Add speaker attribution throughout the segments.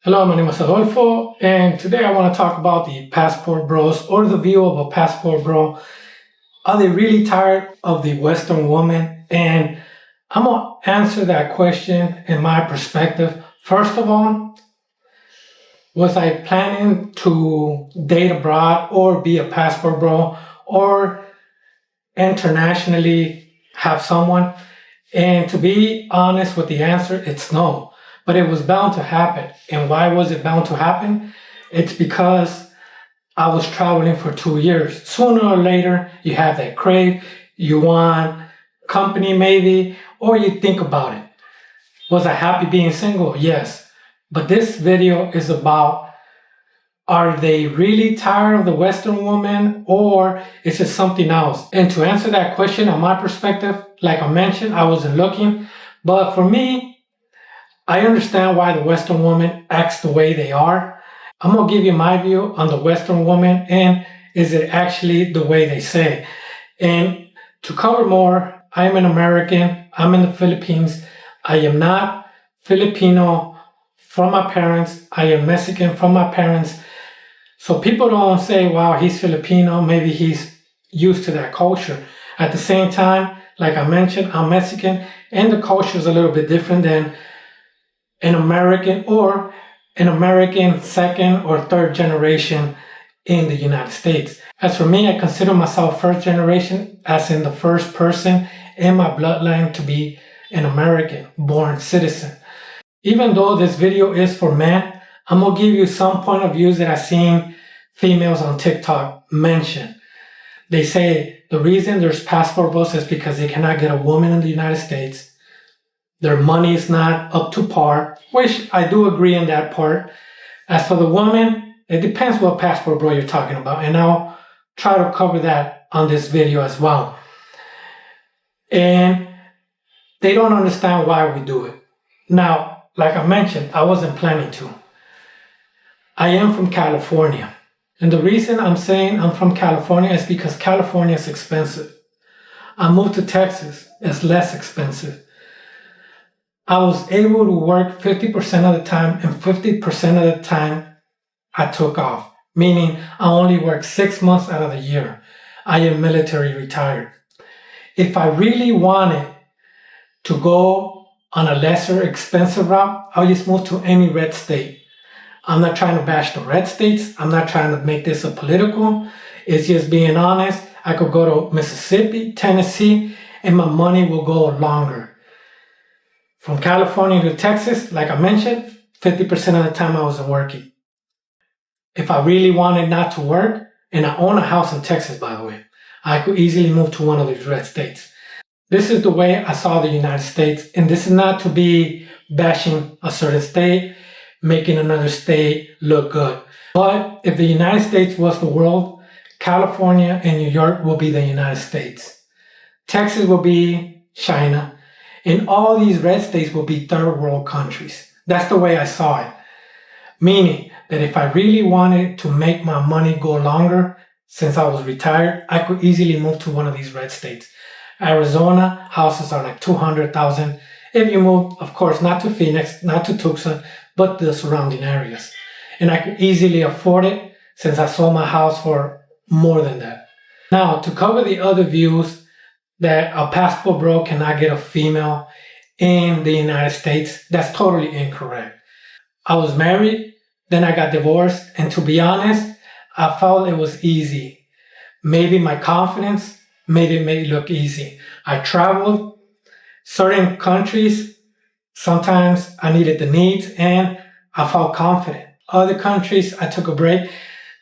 Speaker 1: Hello, my name is Adolfo, and today I want to talk about the passport bros or the view of a passport bro. Are they really tired of the Western woman? And I'm going to answer that question in my perspective. First of all, was I planning to date abroad or be a passport bro or internationally have someone? And to be honest with the answer, it's no. But it was bound to happen. And why was it bound to happen? It's because I was traveling for 2 years. Sooner or later, you have that crave. You want company maybe, or you think about it. Was I happy being single? Yes. But this video is about, are they really tired of the Western woman, or is it something else? And to answer that question, on my perspective, like I mentioned, I wasn't looking. But for me, I understand why the Western woman acts the way they are. I'm going to give you my view on the Western woman and is it actually the way they say. And to cover more, I'm an American. I'm in the Philippines. I am not Filipino from my parents. I am Mexican from my parents. So people don't say, wow, he's Filipino. Maybe he's used to that culture. At the same time, like I mentioned, I'm Mexican and the culture is a little bit different than an American or an American second or third generation in the United States. As for me, I consider myself first generation, as in the first person in my bloodline to be an American born citizen. Even though this video is for men, I'm going to give you some point of views that I've seen females on TikTok mention. They say the reason there's passport bros is because they cannot get a woman in the United States. Their money is not up to par, which I do agree in that part. As for the woman, it depends what passport bro you're talking about, and I'll try to cover that on this video as well. And they don't understand why we do it. Now, like I mentioned, I wasn't planning to. I am from California. And the reason I'm saying I'm from California is because California is expensive. I moved to Texas, it's less expensive. I was able to work 50% of the time, and 50% of the time I took off, meaning I only worked 6 months out of the year. I am military retired. If I really wanted to go on a lesser expensive route, I'll just move to any red state. I'm not trying to bash the red states. I'm not trying to make this a political. It's just being honest. I could go to Mississippi, Tennessee, and my money will go longer. From California to Texas, like I mentioned, 50% of the time I wasn't working. If I really wanted not to work, and I own a house in Texas, by the way, I could easily move to one of these red states. This is the way I saw the United States, and this is not to be bashing a certain state, making another state look good. But if the United States was the world, California and New York will be the United States. Texas will be China. And all these red states will be third world countries. That's the way I saw it. Meaning that if I really wanted to make my money go longer, since I was retired, I could easily move to one of these red states. Arizona, houses are like $200,000. If you move, of course, not to Phoenix, not to Tucson, but the surrounding areas. And I could easily afford it since I sold my house for more than that. Now, to cover the other views, that a passport bro cannot get a female in the United States, that's totally incorrect. I was married, then I got divorced, and to be honest, I felt it was easy. Maybe my confidence made it look easy. I traveled certain countries, sometimes I needed the needs, and I felt confident. Other countries, I took a break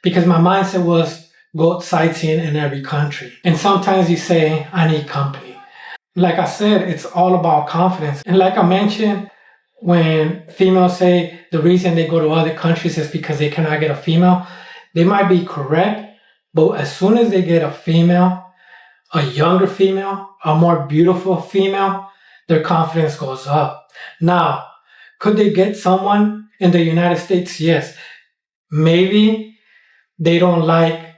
Speaker 1: because my mindset was go sightseeing in every country. And sometimes you say, I need company. Like I said, it's all about confidence. And like I mentioned, when females say the reason they go to other countries is because they cannot get a female, they might be correct, but as soon as they get a female, a younger female, a more beautiful female, their confidence goes up. Now, could they get someone in the United States? Yes. Maybe they don't like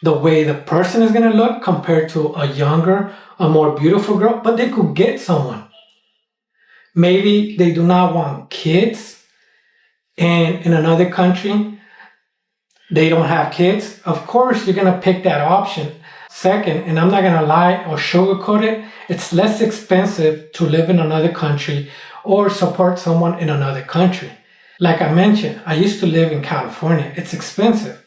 Speaker 1: the way the person is going to look compared to a younger, a more beautiful girl, but they could get someone. Maybe they do not want kids and in another country, they don't have kids, of course you're going to pick that option. Second, and I'm not going to lie or sugarcoat it, it's less expensive to live in another country or support someone in another country. Like I mentioned, I used to live in California. It's expensive,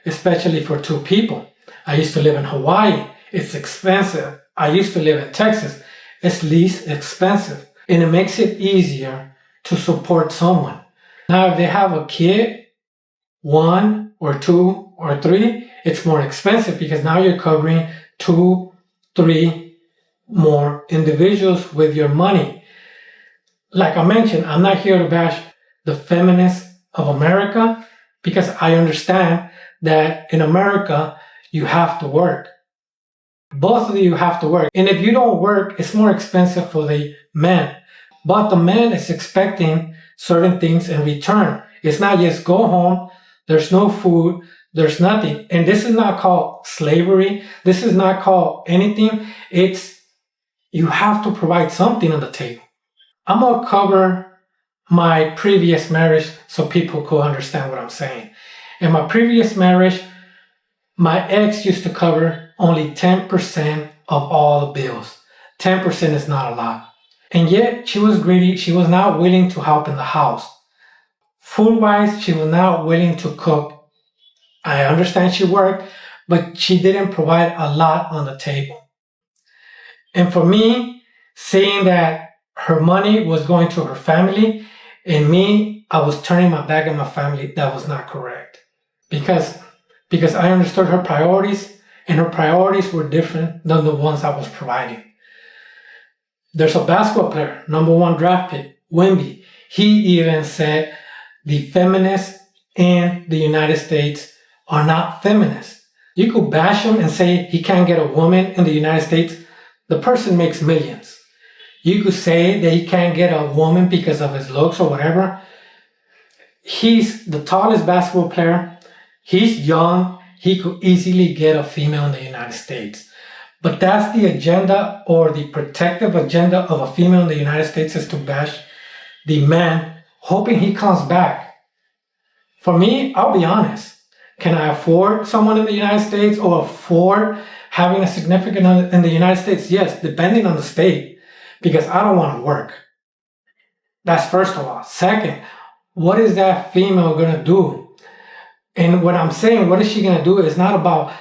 Speaker 1: especially for two people. I used to live in Hawaii. It's expensive. I used to live in Texas. It's least expensive. And it makes it easier to support someone. Now, if they have a kid, 1 or 2 or 3, it's more expensive because now you're covering 2, 3 more individuals with your money. Like I mentioned, I'm not here to bash the feminists of America because I understand that in America, you have to work. Both of you have to work. And if you don't work, it's more expensive for the man. But the man is expecting certain things in return. It's not just go home, there's no food, there's nothing. And this is not called slavery. This is not called anything. It's you have to provide something on the table. I'm going to cover my previous marriage so people could understand what I'm saying. In my previous marriage, my ex used to cover only 10% of all the bills. 10% is not a lot. And yet she was greedy. She was not willing to help in the house. Food-wise, she was not willing to cook. I understand she worked, but she didn't provide a lot on the table. And for me, saying that her money was going to her family, and me, I was turning my back on my family, that was not correct. Because I understood her priorities, and her priorities were different than the ones I was providing. There's a basketball player, #1 draft pick, Wemby. He even said the feminists in the United States are not feminists. You could bash him and say he can't get a woman in the United States. The person makes millions. You could say that he can't get a woman because of his looks or whatever. He's the tallest basketball player. He's young. He could easily get a female in the United States. But that's the agenda, or the protective agenda of a female in the United States, is to bash the man, hoping he comes back. For me, I'll be honest. Can I afford someone in the United States or afford having a significant other in the United States? Yes, depending on the state, because I don't want to work. That's first of all. Second, what is that female going to do? And what I'm saying, what is she going to do, is not about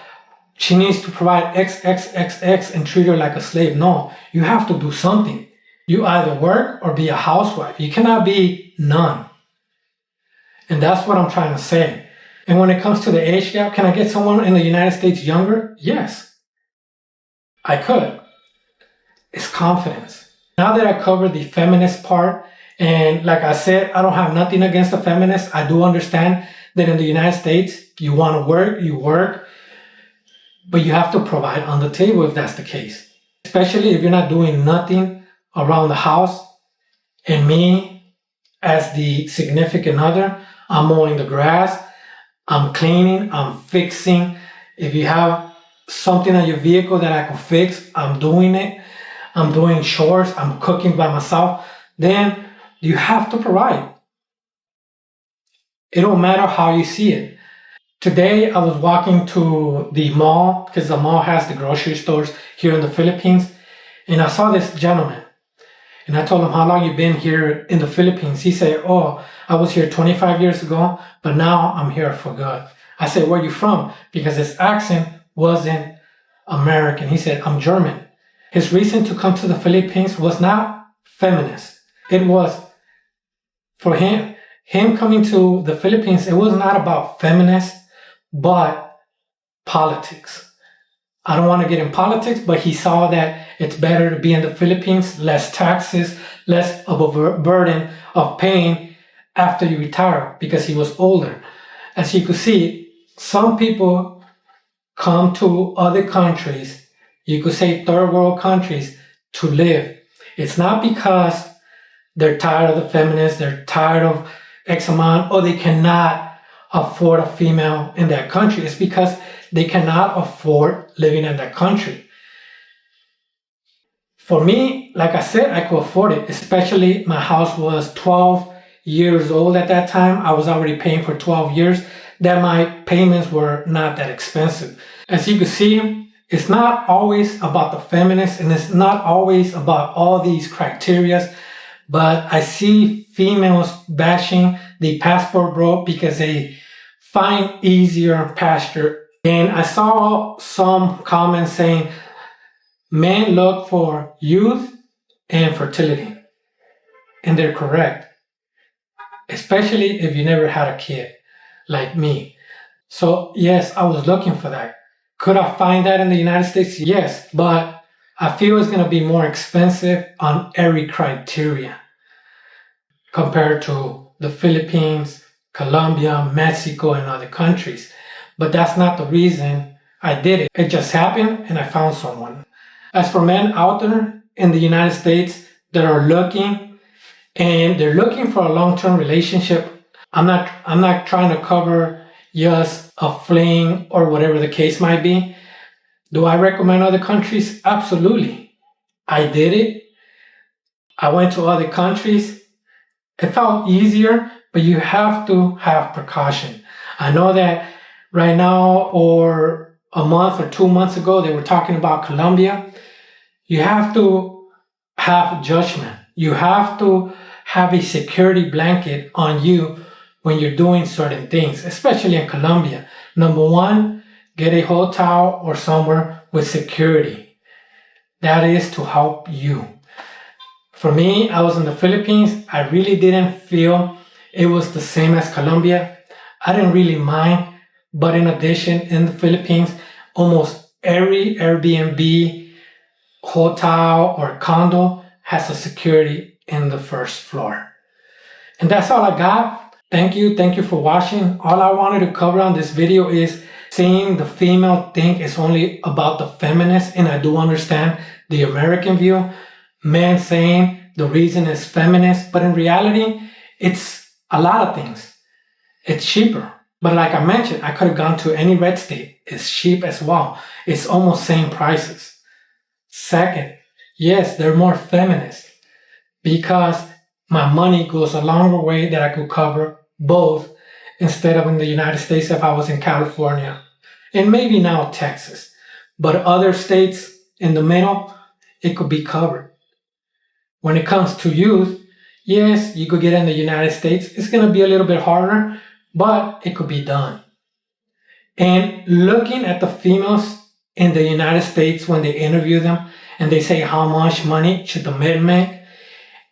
Speaker 1: she needs to provide X and treat her like a slave. No, you have to do something. You either work or be a housewife. You cannot be none. And that's what I'm trying to say. And when it comes to the age gap, can I get someone in the United States younger? Yes, I could. It's confidence. Now that I covered the feminist part, and like I said, I don't have nothing against the feminists. I do understand that in the United States, you want to work, you work, but you have to provide on the table if that's the case. Especially if you're not doing nothing around the house. And me, as the significant other, I'm mowing the grass, I'm cleaning, I'm fixing. If you have something on your vehicle that I can fix, I'm doing it. I'm doing chores, I'm cooking by myself. Then you have to provide. It don't matter how you see it. Today, I was walking to the mall, because the mall has the grocery stores here in the Philippines, and I saw this gentleman. And I told him, how long you been here in the Philippines? He said, oh, I was here 25 years ago, but now I'm here for good. I said, where are you from? Because his accent wasn't American. He said, I'm German. His reason to come to the Philippines was not feminist. It was for him coming to the Philippines, it was not about feminist, but politics. I don't want to get in politics, but he saw that it's better to be in the Philippines, less taxes, less of a burden of paying after you retire, because he was older. As you could see, some people come to other countries, you could say third world countries, to live. It's not because they're tired of the feminists, they're tired of X amount, or they cannot afford a female in that country. It's because they cannot afford living in that country. For me, like I said, I could afford it, especially my house was 12 years old at that time. I was already paying for 12 years. That my payments were not that expensive. As you can see, it's not always about the feminists, and it's not always about all these criteria, but I see females bashing the passport bro because they find easier pasture. And I saw some comments saying men look for youth and fertility. And they're correct, especially if you never had a kid like me. So yes, I was looking for that. Could I find that in the United States? Yes, but I feel it's going to be more expensive on every criteria compared to the Philippines, Colombia, Mexico, and other countries. But that's not the reason I did it. It just happened and I found someone. As for men out there in the United States that are looking, and they're looking for a long-term relationship, I'm not trying to cover just a fling or whatever the case might be. Do I recommend other countries? Absolutely. I did it. I went to other countries. It felt easier, but you have to have precaution. I know that right now, or a month or 2 months ago, they were talking about Colombia. You have to have judgment. You have to have a security blanket on you when you're doing certain things, especially in Colombia. Number one, get a hotel or somewhere with security. That is to help you. For me, I was in the Philippines. I really didn't feel it was the same as Colombia. I didn't really mind. But in addition, in the Philippines, almost every Airbnb, hotel, or condo has a security in the first floor. And that's all I got. Thank you for watching. All I wanted to cover on this video is seeing the female think it's only about the feminists, and I do understand the American view. Men saying the reason is feminist, but in reality, it's a lot of things. It's cheaper. But like I mentioned, I could have gone to any red state. It's cheap as well. It's almost same prices. Second, yes, they're more feminist because my money goes a longer way that I could cover both instead of in the United States if I was in California and maybe now Texas. But other states in the middle, it could be covered. When it comes to youth, yes, you could get in the United States. It's going to be a little bit harder, but it could be done. And looking at the females in the United States when they interview them and they say how much money should the men make,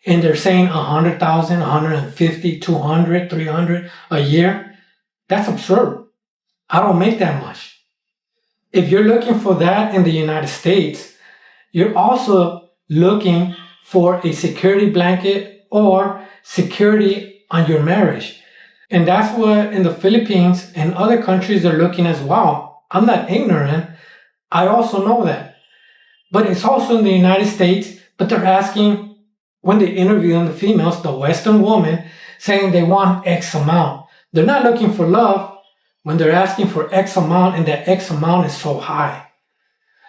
Speaker 1: and they're saying 100,000, 150, 200, 300 a year, that's absurd. I don't make that much. If you're looking for that in the United States, you're also looking for a security blanket or security on your marriage. And that's what in the Philippines and other countries they're looking as well. I'm not ignorant. I also know that. But it's also in the United States, but they're asking, when they interview the females, the Western woman, saying they want X amount. They're not looking for love when they're asking for X amount, and that X amount is so high.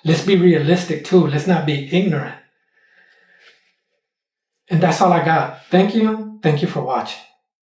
Speaker 1: Let's be realistic too. Let's not be ignorant. And that's all I got. Thank you. Thank you for watching.